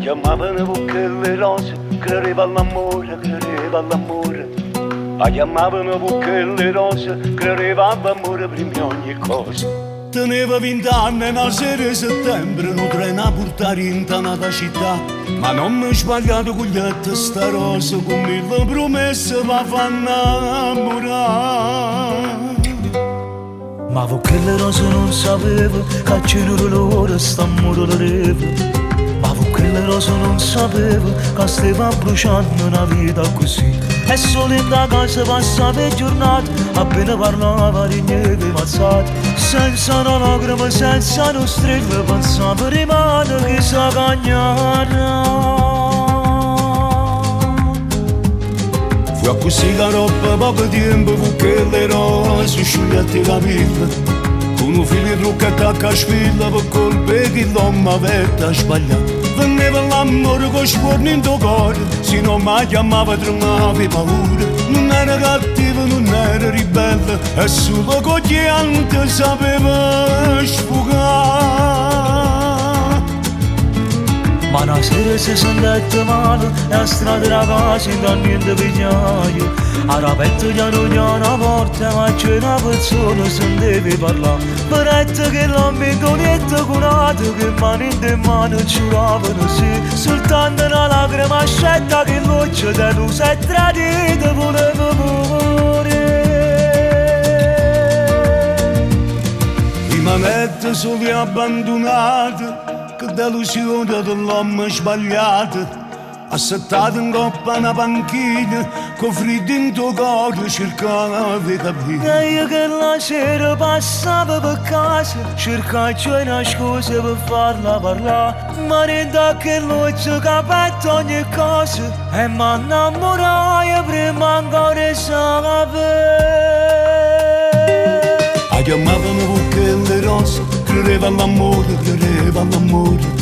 chiamavano con quelle rose, credeva all'amore, credeva all'amore. La chiamavano con quelle rose, credeva all'amore prima di ogni cosa. Teneva 20 anni una sera di settembre, un treno a portare in tanata città. Ma non mi sbagliato con gli altri sta rosa, con mille promesse va a innamorare. Ma con quelle rose non sapevo che c'era l'ora sta morendo. Ma con quelle rose non sapevo che stava bruciando una vita così. E solo in da casa passava le giornate, appena parlava di niente mazzate. Senza una lacrima, senza una stella, pensavo rimane che sa cagnare. Fu così che roba poco tempo con quelle rose sciugliate la vita. Con un figlio truccato a cascilla per colpe che l'uomo aveva sbagliato. Veniva l'amore con sforno in tuo cuore, se non mi chiamava tremava paura. Non era cattivo, non era ribelle, e solo con gli altri sapeva sfogare. Ma una sera si sentette male e a strada la casa in da niente pigliaio. A petto piano piano forte ma c'è una persona sentevi parlare. Parette che l'ambito niente curato, che mano in mano giuravano sì. Soltanto una lacrima scetta che l'occhio te tu sei tradito voleva morire. Rimanette soli abbandonate, che delusione dell'uomo sbagliato. Assettato in coppa una panchina, con freddo in tuo cuore cercava di capire. E io che la sera passavo per casa, cercavo una scusa per farla parlare. Ma renda che l'occhio capetto ogni cosa, e mi innamorai prima ancora di sapere. La chiamavano con quelle rose, credeva all'amore, credeva all'amore.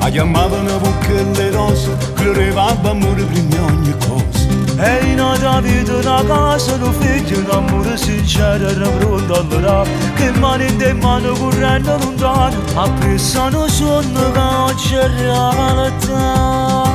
La chiamavano con quelle rose, credeva all'amore prima di ogni cosa. E in una vita una casa, un figlio, un amore sincero era pronto allora. Che mano in mano correndo lontano, appressano sonno che oggi è realtà.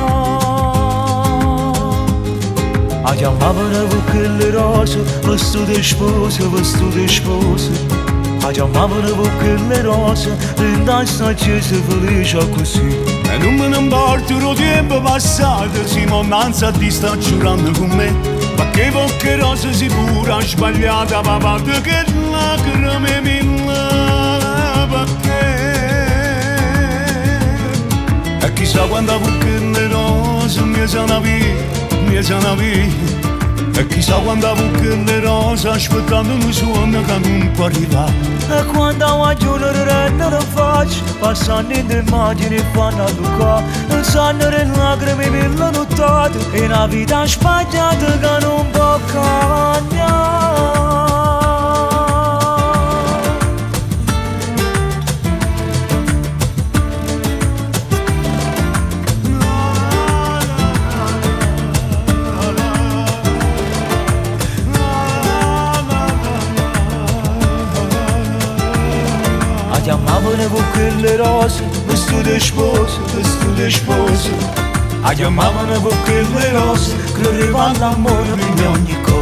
La chiamavano con quelle rose, vestito di sposa, vestito di sposa. La chiamavano con quelle rose, in sta accesa felice così. E non me ne importa il tempo passato, Simonanza ti sta giurando con me. Ma che poche rose sicura sbagliata, papà, che lacrime mille perché. E chissà quando con quelle rose mi sono via, mi sono via. E chissà quando con quelle rose aspettando un suono che non può arrivare. E quando la giornata lo faccio, passano in immagini e fanno a toccare. Non sanno le lacrime me l'ho notato, e una vita sbagliata che non può cambiare. La chiamavano con quelle rose, vestito di sposa, vestito di sposa. La chiamavano con quelle rose, credeva all'amore in ogni cosa.